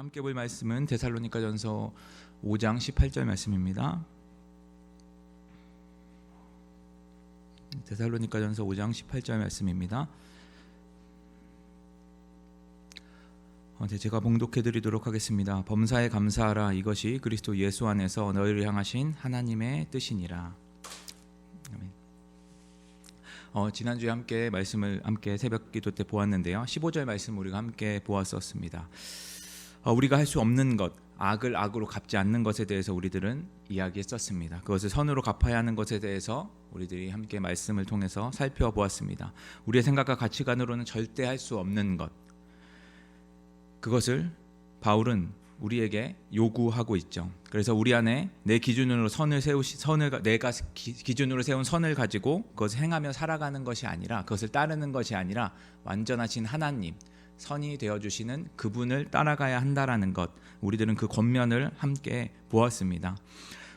함께 볼 말씀은 데살로니가전서 5장 18절 말씀입니다. 데살로니가전서 5장 18절 말씀입니다. 제가 봉독해 드리도록 하겠습니다. 범사에 감사하라. 이것이 그리스도 예수 안에서 너희를 향하신 하나님의 뜻이니라. 지난주에 함께 말씀을 새벽 기도 때 보았는데요. 15절 말씀 우리가 함께 보았었습니다. 우리가 할 수 없는 것, 악을 악으로 갚지 않는 것에 대해서 우리들은 이야기했었습니다. 그것을 선으로 갚아야 하는 것에 대해서 우리들이 함께 말씀을 통해서 살펴보았습니다. 우리의 생각과 가치관으로는 절대 할 수 없는 것, 그것을 바울은 우리에게 요구하고 있죠. 그래서 우리 안에 내 기준으로 내가 기준으로 세운 선을 가지고 그것을 행하며 살아가는 것이 아니라, 그것을 따르는 것이 아니라 완전하신 하나님, 선이 되어주시는 그분을 따라가야 한다라는 것, 우리들은 그 겉면을 함께 보았습니다.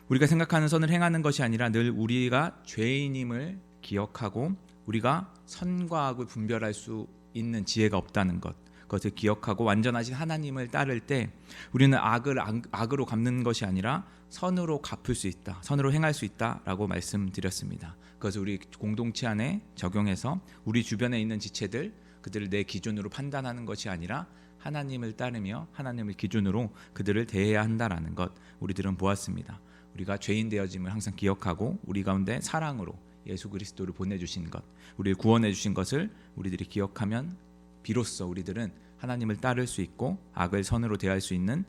우리가 생각하는 선을 행하는 것이 아니라 늘 우리가 죄인임을 기억하고 우리가 선과 악을 분별할 수 있는 지혜가 없다는 것, 그것을 기억하고 완전하신 하나님을 따를 때 우리는 악을 악으로 갚는 것이 아니라 선으로 갚을 수 있다, 선으로 행할 수 있다라고 말씀드렸습니다. 그것을 우리 공동체 안에 적용해서 우리 주변에 있는 지체들, 그들을 내 기준으로 판단하는 것이 아니라 하나님을 따르며 하나님을 기준으로 그들을 대해야 한다라는 것, 우리들은 보았습니다. 우리가 죄인 되어짐을 항상 기억하고 우리 가운데 사랑으로 예수 그리스도를 보내주신 것, 우리를 구원해 주신 것을 우리들이 기억하면 비로소 우리들은 하나님을 따를 수 있고 악을 선으로 대할 수 있는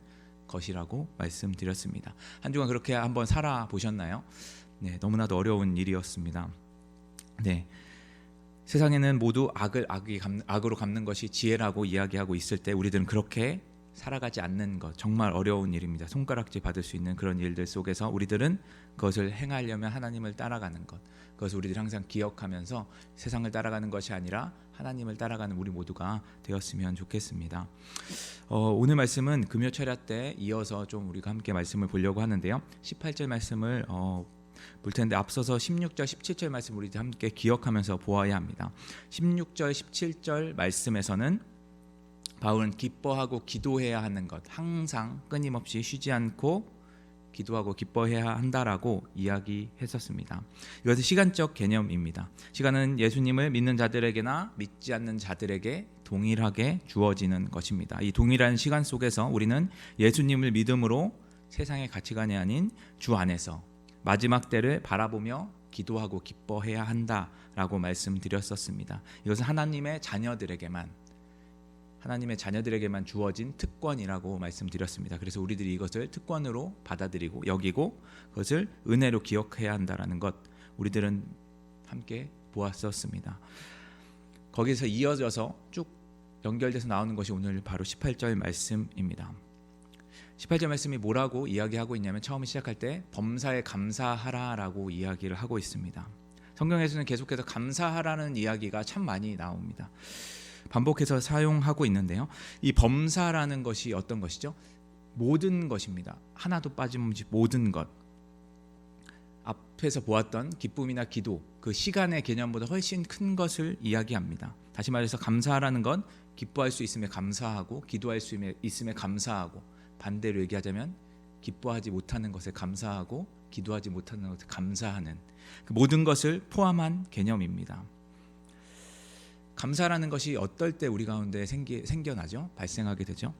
것이라고 말씀드렸습니다. 한 주간 그렇게 한번 살아보셨나요? 네, 너무나도 어려운 일이었습니다. 네, 세상에는 모두 악으로 갚는 것이 지혜라고 이야기하고 있을 때 우리들은 그렇게 살아가지 않는 것, 정말 어려운 일입니다. 손가락질 받을 수 있는 그런 일들 속에서 우리들은 그것을 행하려면 하나님을 따라가는 것, 그것을 우리들이 항상 기억하면서 세상을 따라가는 것이 아니라 하나님을 따라가는 우리 모두가 되었으면 좋겠습니다. 오늘 말씀은 금요 철야 때 이어서 좀 우리가 함께 말씀을 보려고 하는데요. 18절 말씀을 볼 텐데 앞서서 16절, 17절 말씀 우리 함께 기억하면서 보아야 합니다. 16절, 17절 말씀에서는 바울은 기뻐하고 기도해야 하는 것, 항상 끊임없이 쉬지 않고 기도하고 기뻐해야 한다라고 이야기했었습니다. 이것은 시간적 개념입니다. 시간은 예수님을 믿는 자들에게나 믿지 않는 자들에게 동일하게 주어지는 것입니다. 이 동일한 시간 속에서 우리는 예수님을 믿음으로 세상의 가치관이 아닌 주 안에서 마지막 때를 바라보며 기도하고 기뻐해야 한다라고 말씀드렸었습니다. 이것은 하나님의 자녀들에게만 주어진 특권이라고 말씀드렸습니다. 그래서 우리들이 이것을 특권으로 받아들이고 여기고 그것을 은혜로 기억해야 한다는 것, 우리들은 함께 보았었습니다. 거기서 이어져서 쭉 연결돼서 나오는 것이 오늘 바로 18절 말씀입니다. 18절 말씀이 뭐라고 이야기하고 있냐면, 처음 시작할 때 범사에 감사하라라고 이야기를 하고 있습니다. 성경에서는 계속해서 감사하라는 이야기가 참 많이 나옵니다. 반복해서 사용하고 있는데요. 이 범사라는 것이 어떤 것이죠? 모든 것입니다. 하나도 빠짐없이 모든 것. 앞에서 보았던 기쁨이나 기도, 그 시간의 개념보다 훨씬 큰 것을 이야기합니다. 다시 말해서 감사라는 건 기뻐할 수 있음에 감사하고 기도할 수 있음에 감사하고, 반대로 얘기하자면 기뻐하지 못하는 것에 감사하고 기도하지 못하는 것에 감사하는, 그 모든 것을 포함한 개념입니다. 감사라는 것이 어떨 때 우리 가운데 생겨나죠? 발생하게 되죠?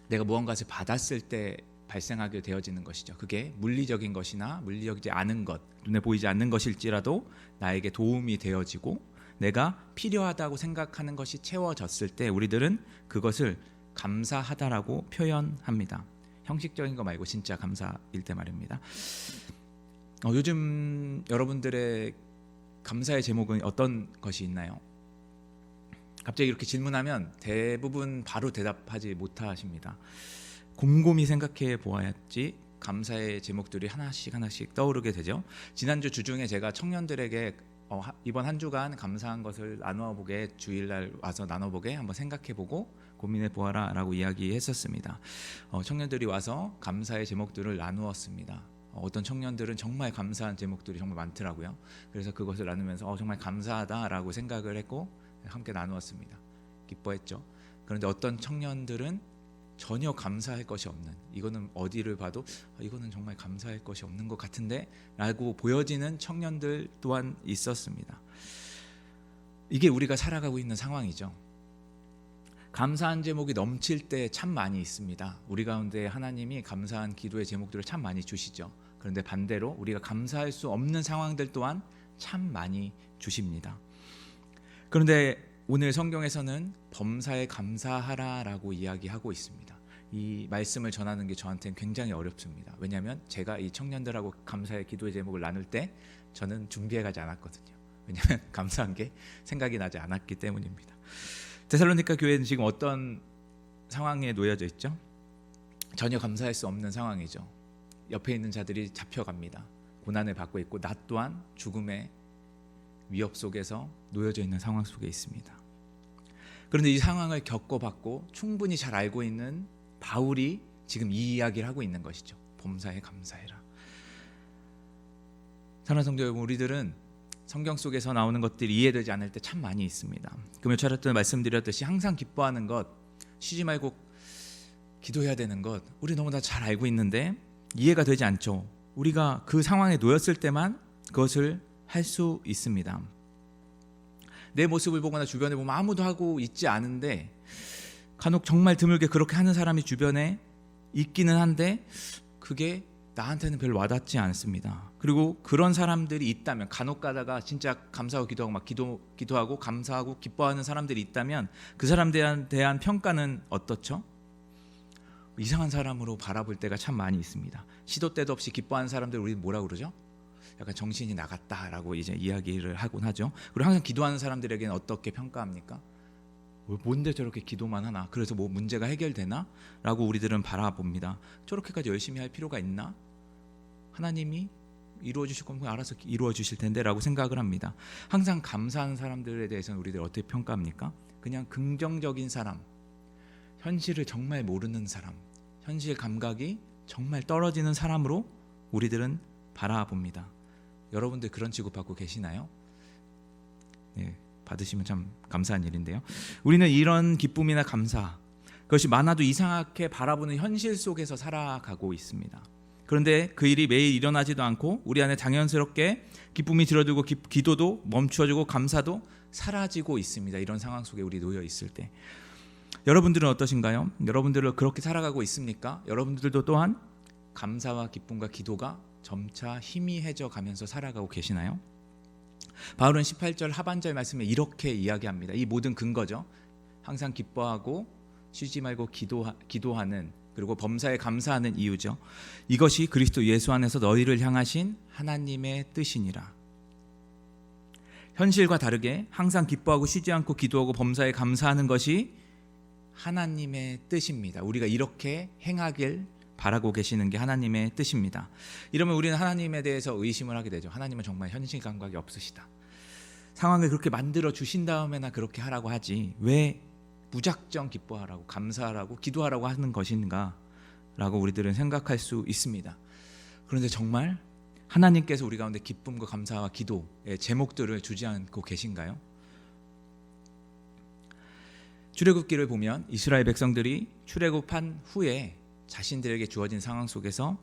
내가 무언가를 받았을 때 발생하게 되어지는 것이죠. 그게 물리적인 것이나 물리적이지 않은 것, 눈에 보이지 않는 것일지라도 나에게 도움이 되어지고 내가 필요하다고 생각하는 것이 채워졌을 때 우리들은 그것을 감사하다라고 표현합니다. 형식적인 거 말고 진짜 감사일 때 말입니다. 요즘 여러분들의 감사의 제목은 어떤 것이 있나요? 갑자기 이렇게 질문하면 대부분 바로 대답하지 못하십니다. 곰곰이 생각해 보아야지 감사의 제목들이 하나씩 떠오르게 되죠. 지난주 주중에 제가 청년들에게 이번 한 주간 감사한 것을 나눠보게, 주일날 와서 나눠보게, 한번 생각해보고 고민해 보아라 라고 이야기했었습니다. 청년들이 와서 감사의 제목들을 나누었습니다. 어떤 청년들은 정말 감사한 제목들이 정말 많더라고요. 그래서 그것을 나누면서 정말 감사하다라고 생각을 했고 함께 나누었습니다. 기뻐했죠. 그런데 어떤 청년들은 전혀 감사할 것이 없는, 이거는 어디를 봐도 이거는 정말 감사할 것이 없는 것 같은데 라고 보여지는 청년들 또한 있었습니다. 이게 우리가 살아가고 있는 상황이죠. 감사한 제목이 넘칠 때 참 많이 있습니다. 우리 가운데 하나님이 감사한 기도의 제목들을 참 많이 주시죠. 그런데 반대로 우리가 감사할 수 없는 상황들 또한 참 많이 주십니다. 그런데 오늘 성경에서는 범사에 감사하라라고 이야기하고 있습니다. 이 말씀을 전하는 게 저한테는 굉장히 어렵습니다. 왜냐하면 제가 이 청년들하고 감사의 기도의 제목을 나눌 때 저는 준비해가지 않았거든요. 왜냐하면 감사한 게 생각이 나지 않았기 때문입니다. 데살로니가 교회는 지금 어떤 상황에 놓여져 있죠? 전혀 감사할 수 없는 상황이죠. 옆에 있는 자들이 잡혀갑니다. 고난을 받고 있고 나 또한 죽음의 위협 속에서 놓여져 있는 상황 속에 있습니다. 그런데 이 상황을 겪어봤고 충분히 잘 알고 있는 바울이 지금 이 이야기를 하고 있는 것이죠. 범사에 감사해라. 사랑하는 성도 여러분, 우리들은 성경 속에서 나오는 것들이 이해되지 않을 때 참 많이 있습니다. 금요 차례 말씀드렸듯이 항상 기뻐하는 것, 쉬지 말고 기도해야 되는 것, 우리 너무나 잘 알고 있는데 이해가 되지 않죠. 우리가 그 상황에 놓였을 때만 그것을 할 수 있습니다. 내 모습을 보거나 주변에 보면 아무도 하고 있지 않은데 간혹 정말 드물게 그렇게 하는 사람이 주변에 있기는 한데 그게 나한테는 별로 와닿지 않습니다. 그리고 그런 사람들이 있다면, 간혹 가다가 진짜 감사하고 기도하고 막 기도하고 감사하고 기뻐하는 사람들이 있다면 그 사람들에 대한 평가는 어떻죠? 이상한 사람으로 바라볼 때가 참 많이 있습니다. 시도 때도 없이 기뻐하는 사람들 우리 뭐라고 그러죠? 약간 정신이 나갔다라고 이제 이야기를 하곤 하죠. 그리고 항상 기도하는 사람들에게는 어떻게 평가합니까? 뭔데 저렇게 기도만 하나? 그래서 뭐 문제가 해결되나? 라고 우리들은 바라봅니다. 저렇게까지 열심히 할 필요가 있나? 하나님이 이루어 주실 거면 알아서 이루어 주실 텐데 라고 생각을 합니다. 항상 감사하는 사람들에 대해서는 우리들 어떻게 평가합니까? 그냥 긍정적인 사람, 현실을 정말 모르는 사람, 현실 감각이 정말 떨어지는 사람으로 우리들은 바라봅니다. 여러분들 그런 취급받고 계시나요? 네, 받으시면 참 감사한 일인데요. 우리는 이런 기쁨이나 감사, 그것이 많아도 이상하게 바라보는 현실 속에서 살아가고 있습니다. 그런데 그 일이 매일 일어나지도 않고 우리 안에 자연스럽게 기쁨이 줄어들고 기도도 멈추어지고 감사도 사라지고 있습니다. 이런 상황 속에 우리 놓여 있을 때 여러분들은 어떠신가요? 여러분들은 그렇게 살아가고 있습니까? 여러분들도 또한 감사와 기쁨과 기도가 점차 희미해져 가면서 살아가고 계시나요? 바울은 18절 하반절 말씀에 이렇게 이야기합니다. 이 모든 근거죠. 항상 기뻐하고 쉬지 말고 기도하는, 그리고 범사에 감사하는 이유죠. 이것이 그리스도 예수 안에서 너희를 향하신 하나님의 뜻이니라. 현실과 다르게 항상 기뻐하고 쉬지 않고 기도하고 범사에 감사하는 것이 하나님의 뜻입니다. 우리가 이렇게 행하길 바라고 계시는 게 하나님의 뜻입니다. 이러면 우리는 하나님에 대해서 의심을 하게 되죠. 하나님은 정말 현실 감각이 없으시다. 상황을 그렇게 만들어 주신 다음에나 그렇게 하라고 하지 왜 무작정 기뻐하라고 감사하라고 기도하라고 하는 것인가 라고 우리들은 생각할 수 있습니다. 그런데 정말 하나님께서 우리 가운데 기쁨과 감사와 기도의 제목들을 주지 않고 계신가요? 출애굽기를 보면 이스라엘 백성들이 출애굽한 후에 자신들에게 주어진 상황 속에서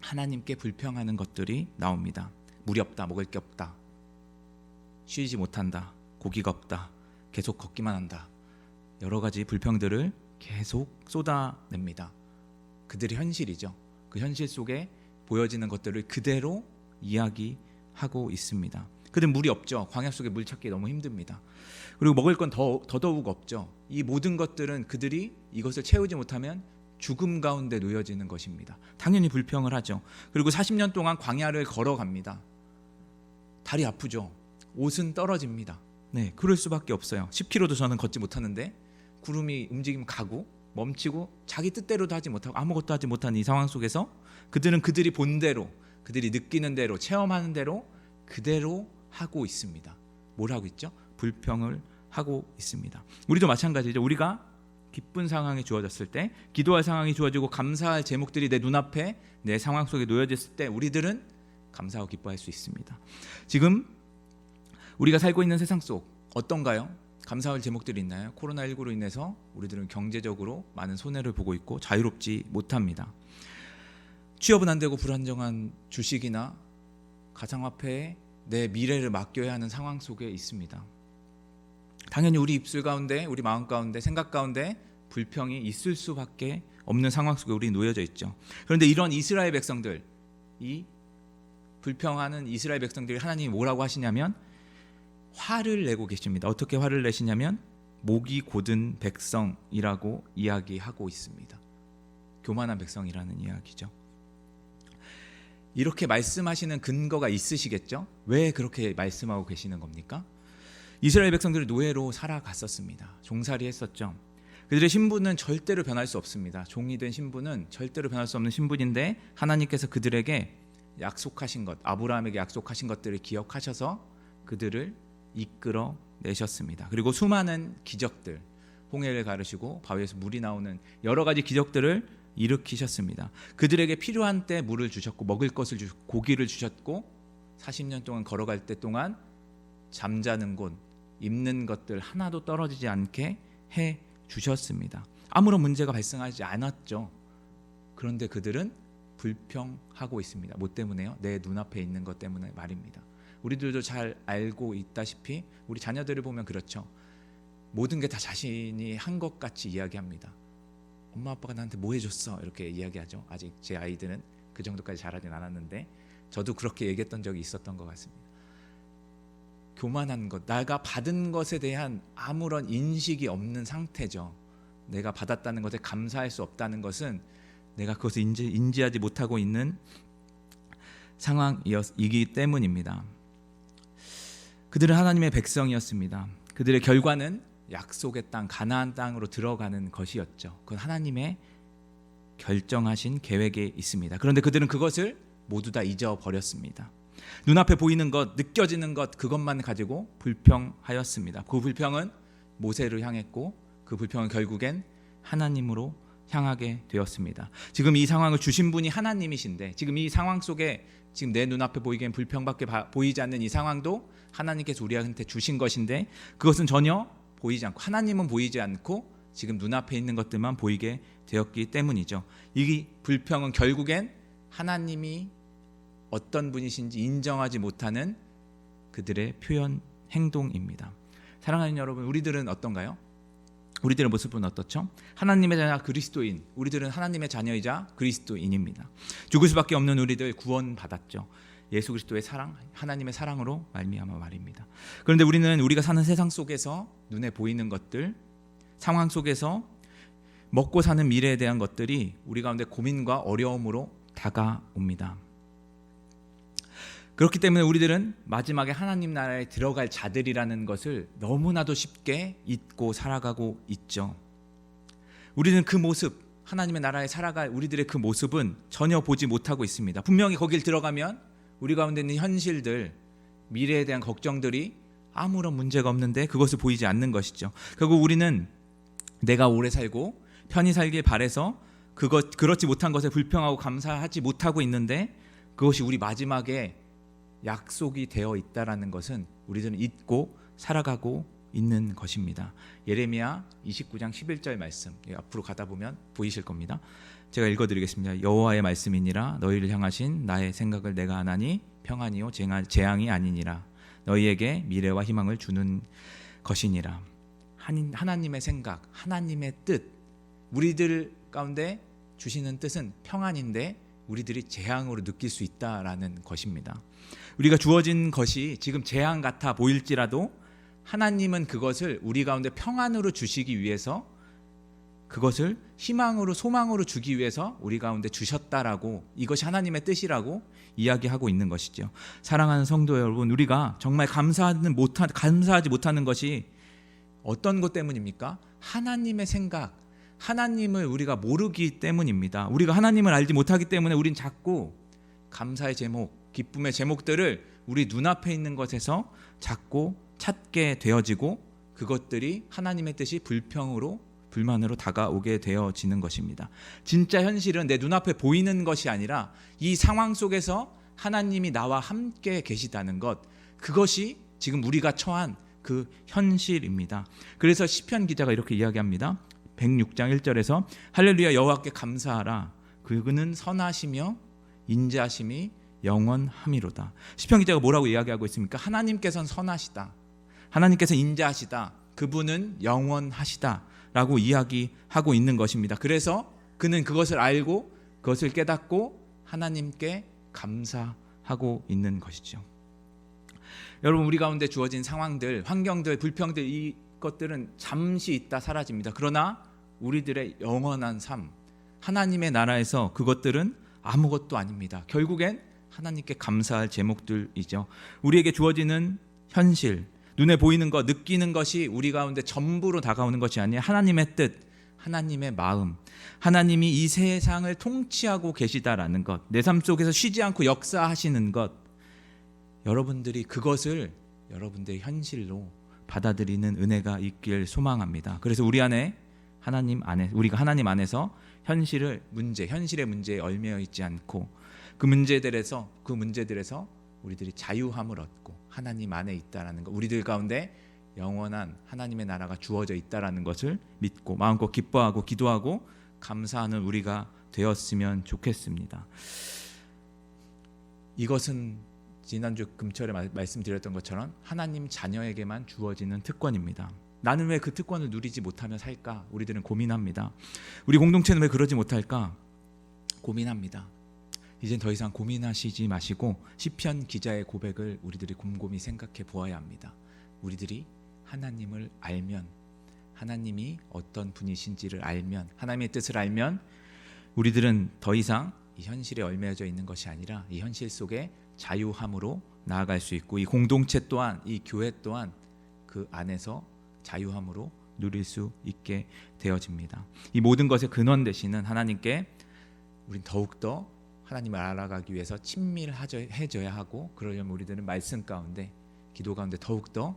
하나님께 불평하는 것들이 나옵니다. 물이 없다, 먹을 게 없다, 쉬지 못한다, 고기가 없다, 계속 걷기만 한다, 여러 가지 불평들을 계속 쏟아냅니다. 그들의 현실이죠. 그 현실 속에 보여지는 것들을 그대로 이야기하고 있습니다. 그들은 물이 없죠. 광야 속에 물 찾기 너무 힘듭니다. 그리고 먹을 건 더더욱 없죠. 이 모든 것들은 그들이 이것을 채우지 못하면 죽음 가운데 놓여지는 것입니다. 당연히 불평을 하죠. 그리고 40년 동안 광야를 걸어갑니다. 다리 아프죠. 옷은 떨어집니다. 네, 그럴 수밖에 없어요. 10km도 저는 걷지 못하는데 구름이 움직이면 가고 멈추고 자기 뜻대로도 하지 못하고 아무것도 하지 못하는 이 상황 속에서 그들은 그들이 본 대로, 그들이 느끼는 대로, 체험하는 대로 그대로 하고 있습니다. 뭘 하고 있죠? 불평을 하고 있습니다. 우리도 마찬가지죠. 우리가 기쁜 상황이 주어졌을 때, 기도할 상황이 주어지고 감사할 제목들이 내 눈앞에 내 상황 속에 놓여졌을 때 우리들은 감사하고 기뻐할 수 있습니다. 지금 우리가 살고 있는 세상 속 어떤가요? 감사할 제목들이 있나요? 코로나19로 인해서 우리들은 경제적으로 많은 손해를 보고 있고 자유롭지 못합니다. 취업은 안 되고 불안정한 주식이나 가상화폐에 내 미래를 맡겨야 하는 상황 속에 있습니다. 당연히 우리 입술 가운데, 우리 마음 가운데, 생각 가운데 불평이 있을 수밖에 없는 상황 속에 우리 놓여져 있죠. 그런데 이런 이스라엘 백성들, 이 불평하는 이스라엘 백성들이 하나님이 뭐라고 하시냐면 화를 내고 계십니다. 어떻게 화를 내시냐면 목이 곧은 백성이라고 이야기하고 있습니다. 교만한 백성이라는 이야기죠. 이렇게 말씀하시는 근거가 있으시겠죠? 왜 그렇게 말씀하고 계시는 겁니까? 이스라엘 백성들이 노예로 살아갔었습니다. 종살이 했었죠. 그들의 신분은 절대로 변할 수 없습니다. 종이 된 신분은 절대로 변할 수 없는 신분인데 하나님께서 그들에게 약속하신 것, 아브라함에게 약속하신 것들을 기억하셔서 그들을 이끌어 내셨습니다. 그리고 수많은 기적들, 홍해를 가르시고 바위에서 물이 나오는 여러 가지 기적들을 일으키셨습니다. 그들에게 필요한 때 물을 주셨고 먹을 것을 주셨고 고기를 주셨고 40년 동안 걸어갈 때 동안 잠자는 곳, 입는 것들 하나도 떨어지지 않게 해 주셨습니다. 아무런 문제가 발생하지 않았죠. 그런데 그들은 불평하고 있습니다. 뭐 때문에요? 내 눈앞에 있는 것 때문에 말입니다. 우리들도 잘 알고 있다시피 우리 자녀들을 보면 그렇죠. 모든 게 다 자신이 한 것 같이 이야기합니다. 엄마 아빠가 나한테 뭐 해줬어? 이렇게 이야기하죠. 아직 제 아이들은 그 정도까지 잘하진 않았는데 저도 그렇게 얘기했던 적이 있었던 것 같습니다. 교만한 것, 내가 받은 것에 대한 아무런 인식이 없는 상태죠. 내가 받았다는 것에 감사할 수 없다는 것은 내가 그것을 인지하지 못하고 있는 상황이기 때문입니다. 그들은 하나님의 백성이었습니다. 그들의 결과는 약속의 땅, 가나안 땅으로 들어가는 것이었죠. 그건 하나님의 결정하신 계획에 있습니다. 그런데 그들은 그것을 모두 다 잊어버렸습니다. 눈앞에 보이는 것, 느껴지는 것, 그것만 가지고 불평하였습니다. 그 불평은 모세를 향했고 그 불평은 결국엔 하나님으로 향하게 되었습니다. 지금 이 상황을 주신 분이 하나님이신데 지금 이 상황 속에 지금 내 눈앞에 보이기엔 불평밖에 보이지 않는 이 상황도 하나님께서 우리한테 주신 것인데 그것은 전혀 보이지 않고 하나님은 보이지 않고 지금 눈앞에 있는 것들만 보이게 되었기 때문이죠. 이 불평은 결국엔 하나님이 어떤 분이신지 인정하지 못하는 그들의 표현 행동입니다. 사랑하는 여러분, 우리들은 어떤가요? 우리들의 모습은 어떻죠? 하나님의 자녀 그리스도인, 우리들은 하나님의 자녀이자 그리스도인입니다. 죽을 수밖에 없는 우리들 구원받았죠. 예수 그리스도의 사랑, 하나님의 사랑으로 말미암아 말입니다. 그런데 우리는 우리가 사는 세상 속에서 눈에 보이는 것들, 상황 속에서 먹고 사는 미래에 대한 것들이 우리 가운데 고민과 어려움으로 다가옵니다. 그렇기 때문에 우리들은 마지막에 하나님 나라에 들어갈 자들이라는 것을 너무나도 쉽게 잊고 살아가고 있죠. 우리는 그 모습, 하나님의 나라에 살아갈 우리들의 그 모습은 전혀 보지 못하고 있습니다. 분명히 거길 들어가면 우리 가운데 있는 현실들, 미래에 대한 걱정들이 아무런 문제가 없는데 그것을 보이지 않는 것이죠. 결국 우리는 내가 오래 살고 편히 살길 바래서 그렇지 못한 것에 불평하고 감사하지 못하고 있는데 그것이 우리 마지막에 약속이 되어 있다라는 것은 우리들은 잊고 살아가고 있는 것입니다. 예레미야 29장 11절 말씀, 앞으로 가다 보면 보이실 겁니다. 제가 읽어드리겠습니다. 여호와의 말씀이니라 너희를 향하신 나의 생각을 내가 아나니 평안이요 재앙이 아니니라 너희에게 미래와 희망을 주는 것이니라. 하나님의 생각, 하나님의 뜻, 우리들 가운데 주시는 뜻은 평안인데 우리들이 재앙으로 느낄 수 있다라는 것입니다. 우리가 주어진 것이 지금 재앙 같아 보일지라도 하나님은 그것을 우리 가운데 평안으로 주시기 위해서 그것을 희망으로 소망으로 주기 위해서 우리 가운데 주셨다라고, 이것이 하나님의 뜻이라고 이야기하고 있는 것이죠. 사랑하는 성도 여러분, 우리가 정말 감사하지 못하는 것이 어떤 것 때문입니까? 하나님의 생각, 하나님을 우리가 모르기 때문입니다. 우리가 하나님을 알지 못하기 때문에 우린 자꾸 감사의 제목, 기쁨의 제목들을 우리 눈앞에 있는 것에서 자꾸 찾게 되어지고 그것들이 하나님의 뜻이 불만으로 다가오게 되어지는 것입니다. 진짜 현실은 내 눈앞에 보이는 것이 아니라 이 상황 속에서 하나님이 나와 함께 계시다는 것, 그것이 지금 우리가 처한 그 현실입니다. 그래서 시편 기자가 이렇게 이야기합니다. 106장 1절에서 할렐루야 여호와께 감사하라. 그는 선하시며 인자하심이 영원함이로다. 시편 기자가 뭐라고 이야기하고 있습니까? 하나님께서는 선하시다. 하나님께서 인자하시다. 그분은 영원하시다라고 이야기하고 있는 것입니다. 그래서 그는 그것을 알고 그것을 깨닫고 하나님께 감사하고 있는 것이죠. 여러분, 우리 가운데 주어진 상황들, 환경들, 불평들, 이것들은 잠시 있다 사라집니다. 그러나 우리들의 영원한 삶, 하나님의 나라에서 그것들은 아무것도 아닙니다. 결국엔 하나님께 감사할 제목들이죠. 우리에게 주어지는 현실, 눈에 보이는 것, 느끼는 것이 우리 가운데 전부로 다가오는 것이 아니라 하나님의 뜻, 하나님의 마음, 하나님이 이 세상을 통치하고 계시다라는 것, 내 삶 속에서 쉬지 않고 역사하시는 것, 여러분들이 그것을 여러분들의 현실로 받아들이는 은혜가 있길 소망합니다. 그래서 우리 안에 우리가 하나님 안에서 현실의 문제에 얽매여 있지 않고 그 문제들에서 우리들이 자유함을 얻고 하나님 안에 있다라는 것, 우리들 가운데 영원한 하나님의 나라가 주어져 있다라는 것을 믿고 마음껏 기뻐하고 기도하고 감사하는 우리가 되었으면 좋겠습니다. 이것은 지난주 금철에 말씀드렸던 것처럼 하나님 자녀에게만 주어지는 특권입니다. 나는 왜 그 특권을 누리지 못하며 살까? 우리들은 고민합니다. 우리 공동체는 왜 그러지 못할까? 고민합니다. 이젠 더 이상 고민하시지 마시고 시편 기자의 고백을 우리들이 곰곰이 생각해 보아야 합니다. 우리들이 하나님을 알면, 하나님이 어떤 분이신지를 알면, 하나님의 뜻을 알면 우리들은 더 이상 이 현실에 얽매여져 있는 것이 아니라 이 현실 속에 자유함으로 나아갈 수 있고, 이 공동체 또한, 이 교회 또한 그 안에서 자유함으로 누릴 수 있게 되어집니다. 이 모든 것의 근원 되시는 하나님께 우린 더욱더 하나님을 알아가기 위해서 친밀해져야 하고, 그러려면 우리들은 말씀 가운데, 기도 가운데 더욱더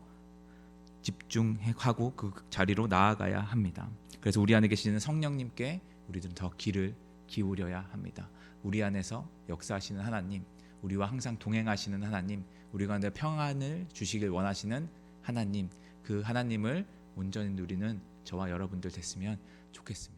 집중하고 그 자리로 나아가야 합니다. 그래서 우리 안에 계시는 성령님께 우리들은 더 귀를 기울여야 합니다. 우리 안에서 역사하시는 하나님, 우리와 항상 동행하시는 하나님, 우리 가운데 평안을 주시길 원하시는 하나님, 그 하나님을 온전히 누리는 저와 여러분들 됐으면 좋겠습니다.